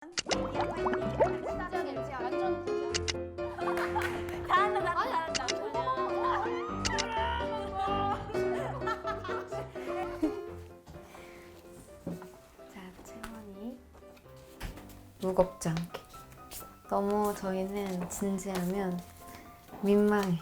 완전 잘한다. 자, 채원이 무겁지 않게. 너무 저희는 진지하면 민망해.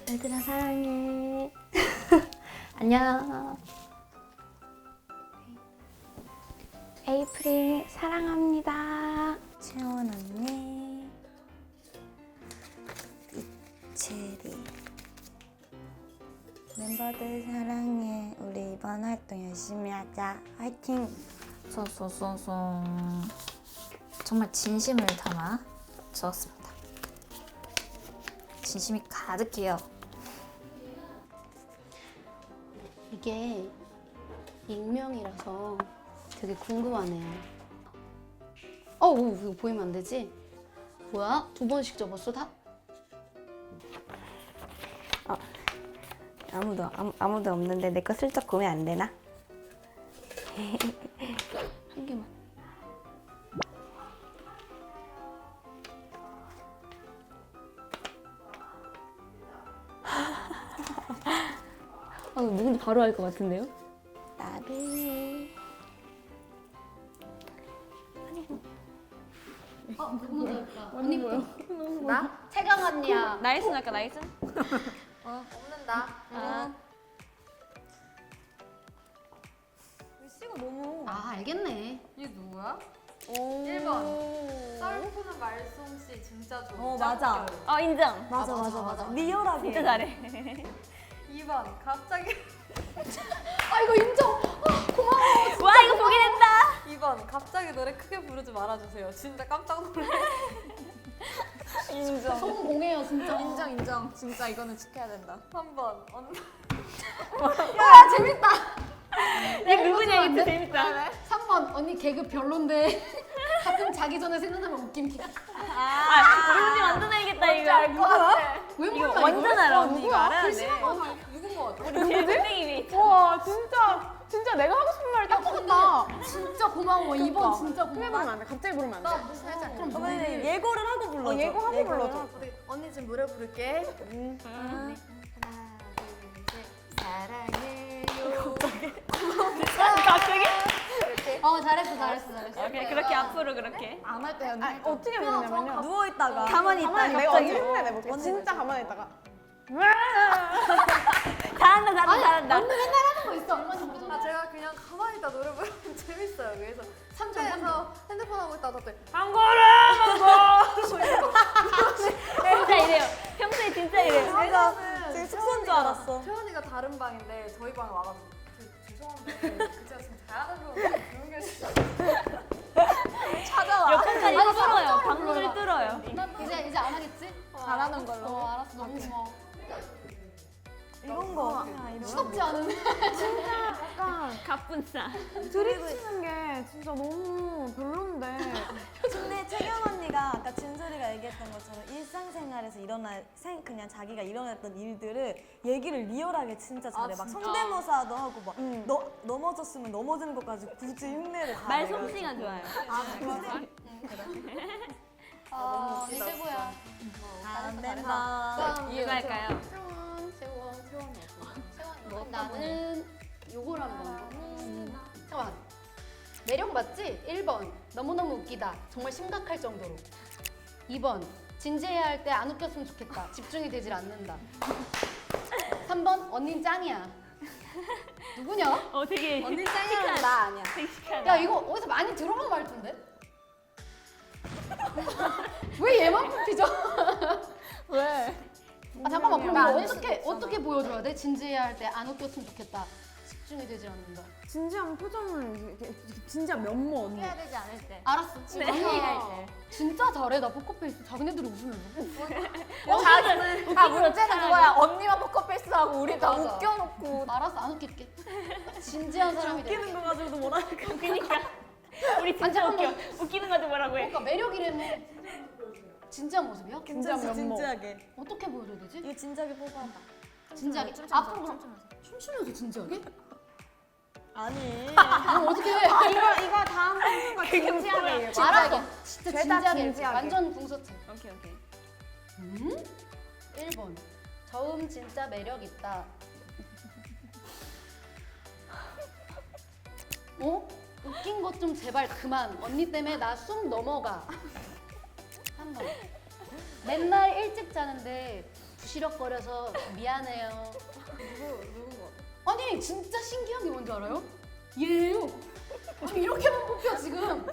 얘들아 사랑해. 안녕. 에이프릴 사랑합니다. 채원 언니, 이채리. 멤버들 사랑해. 우리 이번 활동 열심히 하자. 화이팅! 쏘쏘쏘쏘. 정말 진심을 담아 적었습니다. 진심이 가득해요. 이게 익명이라서 되게 궁금하네요. 이거 보이면 안 되지? 뭐야? 2번씩 접었어 다? 아무도 없는데 내 거 슬쩍 보면 안 되나? 한 개만. 누군지 바로 알 것 같은데요? 나를. 언니 뭐야? 나? 채경 언니야. 나이슨 할까 나이슨? 없는다. 시가 너무. 알겠네. 이게 누구야? 1번 썰푸는 말솜씨 진짜 좋아. 맞아. 인정. 맞아. 리얼하게. 진짜 잘해. 2번 갑자기 이거 인정. 와 이거 보게 된다. 2번 갑자기 노래 크게 부르지 말아주세요. 진짜 깜짝 놀래. 인정. 소금 공해요 진짜. 인정. 진짜 이거는 지켜야 된다. 3번 언니. 내가 누구냐 이거 재밌다. 3번 언니 개그 별론데 가끔 자기 전에 생각나면 웃김. 우리 언니 완전 알겠다 이거. 알것 같아. 왜 이거 몰라 완전 알아. 언니 이거 알아야 돼. 누군 거 같아? 우리 제일 땡이미. 와 진짜 내가 하고 싶은 말을 딱 한다. 진짜 고마워. 2번 진짜 크게 고마워. 부르면 안 돼. 갑자기 부르면 안 돼. 살짝 그럼 그러면 예고를 하고 불러줘. 예고하고 불러줘. 언니 지금 노래 부를게. 갑자기? 잘했어. 오케이 그렇게 앞으로 그렇게. 안 할 때였네. 어떻게 부르냐면요. 누워 있다가. 가만히 있다가 내가 갑자기. 언니 흉내 내볼게. 진짜 가만히 있다가. 잘한다. 언니 맨날 하는 거 있어. 얼마 전에 보잖아. 제가 그냥 가만히 있다 노래 부르면 재밌어요. 그래서 3점. 차에서 핸드폰 하고 있다가 갑자기 진짜 이래요. 평소에 진짜 이래요. 내가 지금 숙소인 줄 알았어. 태연이가 다른 방인데 저희 방에 와가지고 죄송한데 그 제가 지금 자야는 거 조용히 해주세요. 옆에까지 아니, 뚫어요. 사람을 방문을 불러라. 뚫어요. 이제 안 하겠지? 잘하는 걸로. 알았어. 너무 고마워. 이런 거. 이런 시덥지 않은. 가뿐싸. 드립치는 게 진짜 너무 별론데. 근데 채경 언니가 아까 진솔이가 얘기했던 것처럼 일상생활에서 그냥 자기가 일어났던 일들을 얘기를 리얼하게 진짜 잘해. 막 성대모사도 하고 막 넘어졌으면 넘어지는 것까지 굳이 흉내를 다 말 내가지고. 솜씨가 좋아요. 언니 최고야. 안 된다. 이유가 할까요? 나는 요걸 한번. 잠깐만. 매력 맞지? 1번. 너무너무 웃기다. 정말 심각할 정도로. 2번. 진지해야 할 때 안 웃겼으면 좋겠다. 집중이 되질 않는다. 3번. 언닌 짱이야. 누구냐? 되게 언니 짱이야. 나 아니야. 씩씩하다. 야 이거 어디서 많이 들어본 말투인데? 왜 얘만 뽑히죠? 왜? 잠깐만 그럼 나 이거 아닐 어떻게 보여줘야 돼? 진지해야 할 때 안 웃겼으면 좋겠다. 집중이 되질 않는다. 진지한 표정을 진지한 면모 언니. 해야 되지 않을 때. 알았어. 네. 언니 진짜 잘해. 나 포커페이스 자기네들이 웃으려고. 문제는 그거야. 언니만 포커페이스하고 우리 다 맞아. 웃겨놓고. 알았어 안 웃길게. 진지한 사람이 돼. 웃기는 거 가지고도 뭐라 할까? 그니까. 우리 진짜 웃겨. 웃기는 거도 뭐라고 해. 그러니까 매력이라며. 진지한 모습이야? 괜찮지 진지하게. 어떻게 보여줘야 되지? 이거 진지하게 뽑아봐. 진지하게. 앞으로 그럼 춤추면서 진지하게? 아니. 어떻게 해? 이거 다음 뽑는 거 진지하게 읽어. 알았어. 진짜 죄다 진지하게 읽을게. 진지하게. 완전 궁서체. 오케이 오케이. 1번. 저음 진짜 매력 있다. 어? 웃긴 것 좀 제발 그만. 언니 때문에 나 숨 넘어가. 3번. 맨날 일찍 자는데 부시럭거려서 미안해요. 누군 거? 아니 진짜 신기한 게 뭔지 알아요? 얘예요. 아니 이렇게만 뽑혀 지금.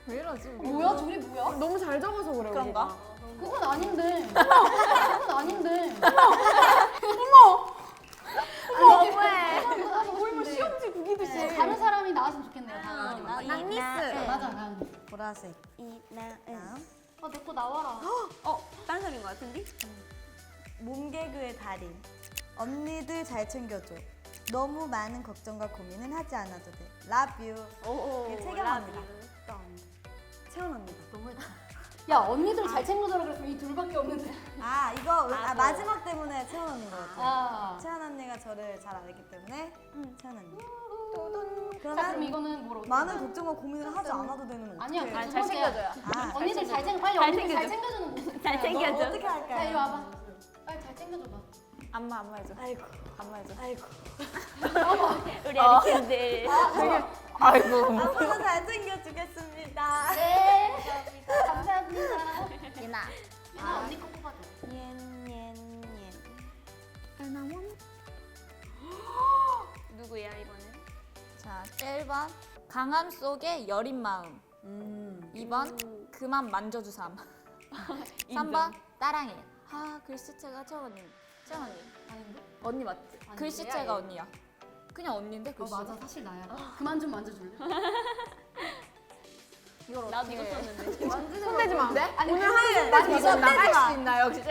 왜 이러지? 뭐야 둘이 뭐야? 너무 잘 적어서 그래. 그런가? 그건 아닌데. 그건 아닌데. 너무해. 거의 뭐 시험지 구기듯이. 다른 사람이 나왔으면 좋겠네요. 다음. 낭니스. 맞아 다음. 보라색. 이나은. 내 거 나와라. 다른 사람인 것 같은데? 몸개그의 달인. 언니들 잘 챙겨줘. 너무 많은 걱정과 고민은 하지 않아도 돼. Love you. 오. 이게 채경합니다. 채원 언니다. 너무했다. 야 언니들 잘 챙겨줘라 그랬으면 이 둘밖에 없는데. 아 이거 마지막 때문에 채원 언니인 것 같아요. 아. 채원 언니가 저를 잘 알기 때문에 채원 언니. 자 그럼 그러면 이거는 뭐로? 많은 걱정과 고민을 하지 않아도 되는 어떻게? 아니야. 잘 두 번째야. 챙겨줘요. 아, 언니들 잘 챙겨. 빨리 잘 언니들 잘 챙겨줘. 챙겨주는 모습. 잘 챙겨줘. 어떻게 자 이리 할까요? 와봐. 빨리 잘 챙겨줘봐. 안마 해줘. 아이고. 안마 해줘. 아이고. 우리 아리캔들. 아이고. 앞으로 잘 챙겨주겠습니다. 네. 감사합니다. 예나. 얘나 언니 거 뽑아줘. 누구야 이번엔? 자, 1번 강함 속에 여린 마음. 2번 그만 만져주삼. 3번 따랑해. 아, 글씨체가 채원님. 채원님. 아닌데? 언니 맞지? 아닌데요? 글씨체가 언니야. 그냥 언니인데 글씨. 맞아 사실 나야. 그만 좀 만져줄래? 이걸 나도 어떻게 이거 썼는데. 손대지 마. 아니 오늘 오늘 하는 이거 나갈 수 있나요, 혹시?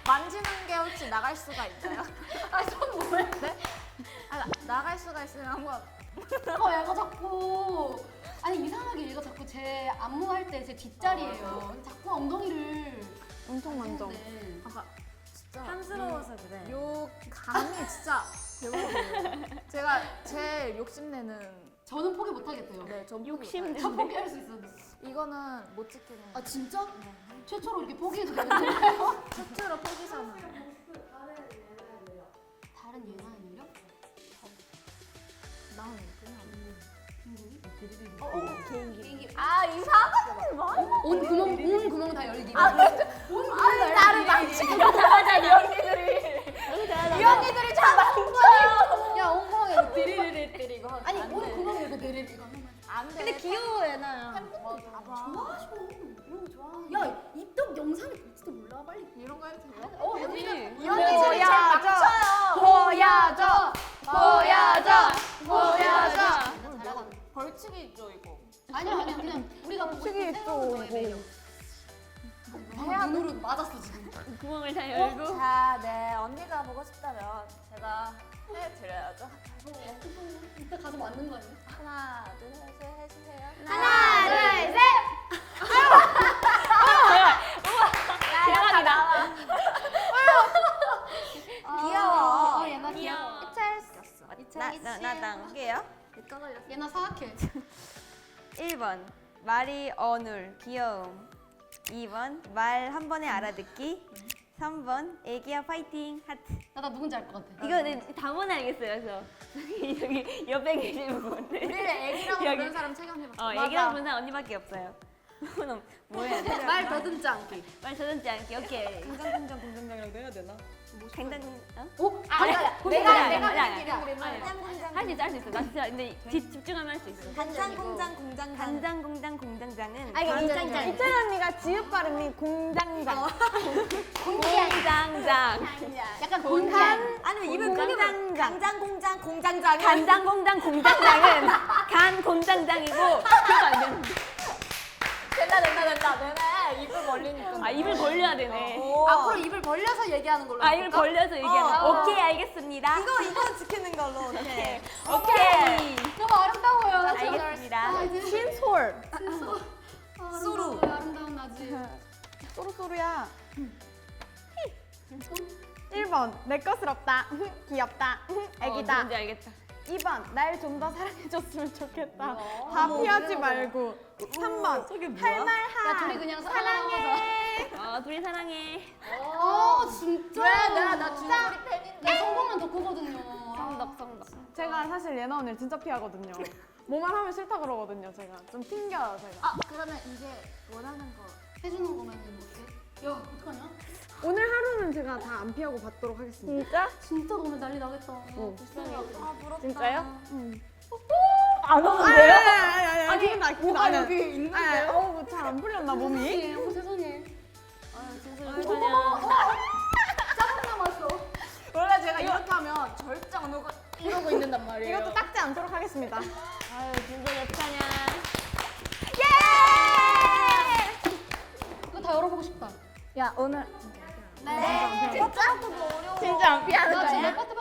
만지는 게 혹시 나갈 수가 있나요? 아손 뭐해? 아, 나갈 수가 있으면 한번. 얘가 자꾸 아니 이상하게 얘가 자꾸 제 안무할 때 제 뒷자리예요. 자꾸 엉덩이를 엄청 만져. 네. 진짜. 탐스러워서 그래. 요 감이 진짜 대박이에요. 제가 제일 욕심내는. 저는 포기 못 하겠대요. 네, 전 욕심 저 포기할 수 있어요. 이거는 못 지키는. 아 진짜? 최초로 이렇게 포기해도 되는 거예요? 최초로 포기잖아. 다른 예나의 매력? 나는 그냥. 개인기. 아, 이상한 거 많이. 온 구멍 다 열기. 나를 망치고 나가자, 이 언니들이. 이 언니들이 잘 망쳐요. 야, 온 구멍에 이렇게 데리르르 때리고 하고. 아니, 온 구멍에 이렇게 데리르 이거 하면. 안 돼. 근데 귀여워 얘나야. 좋아하셔. 이런 거 좋아. 야, 입덕 영상을 볼지도 몰라. 빨리. 이런 거 해도 돼요? 언니가 이 언니들이 잘 망쳐요. 보여줘. 보여줘. 보여줘. 이거 벌칙이 있죠, 이거. 아니야, 그냥 우리가 보고 특이 싶은 있죠, 새로운 이거. 매력. 눈으로 맞았어 지금. 구멍을 다 열고. 자, 네, 언니가 보고 싶다면 제가 해드려야죠. 이따 가서 맞는 거 아니야? 하나, 둘, 셋 해주세요. 하나, 둘, 셋. 대박이다. 귀여워. 얘나 귀여워. 나 할게요. 얘나 사악해. 1번 말이 어눌 귀여움. 2번 말 한 번에 알아듣기. 3번 애기야 파이팅 하트. 나 누군지 알 것 같아. 이거 다문 알겠어요. 저 저기 옆에 계신 분. 우리를 애기라고 여기. 부르는 사람 체감해봐. 애기라고 부르는 사람 언니밖에 없어요. 그럼 뭐 해야 돼? 말 더듬지 않기. 말 저든지 않게. 오케이. 공장공장 공장장이라고 해야 되나? 당당. 오? 내가 할수 있어. 나 진짜 근데 집중하면 할 수 있어. 간장공장 공장장. 간장공장 공장장은 공장장. 이철 언니가 지읒 발음이 공장장. 공장장. 약간 본간. 아니면 입을 크게 공장장. 간장공장 공장장. 간장공장 공장장은 간 공장장이고 그거 안 되는. 된다. 내내 입을 벌리니까. 아 입을 벌려야 되네. 앞으로 입을 벌려서 얘기하는 걸로. 아 입을 벌려서 얘기하는. 오케이 알겠습니다. 이거 지키는 걸로. 오케이. 오케이. 너무 아름다워요. 알겠습니다. 신솔. 소루. 아름다운 나지. 소루소루야. 1번 내 것스럽다. 귀엽다. 애기다. 뭔지 알겠다. 2번 날 좀 더 사랑해줬으면 좋겠다. 다 피하지 말고. 3번 저게 뭐야? 할 말 야 둘이 그냥 사랑하자. 둘이 사랑해. 진짜. 나 준솔이 팬인데. 나 성공만 더 크거든요. 성덕. 제가 사실 예나 언니를 진짜 피하거든요. 뭐만 하면 싫다 그러거든요. 제가 좀 튕겨요 제가. 그러면 이제 원하는 거. 해주는 거면 어때? 야 어떡하냐? 오늘 하루는 제가 다 안 피하고 받도록 하겠습니다. 진짜? 진짜 너무 난리 나겠다. 아 부럽다. 진짜요? 안 오는데요? 아니 기분 나 기분 뭐가 나는. 여기 있는데요? 어우 잘안 풀렸나 몸이? 어머 세상에. 원래 제가 이렇게 하면 절대 안 오고 이러고 있는단 말이에요. 이것도 닦지 않도록 하겠습니다. 아유 진솔이 어떡하냐. 이거 다 열어보고 싶다. 야 오늘 네. 진짜 안 피하는 나 지금 거야? 내 파트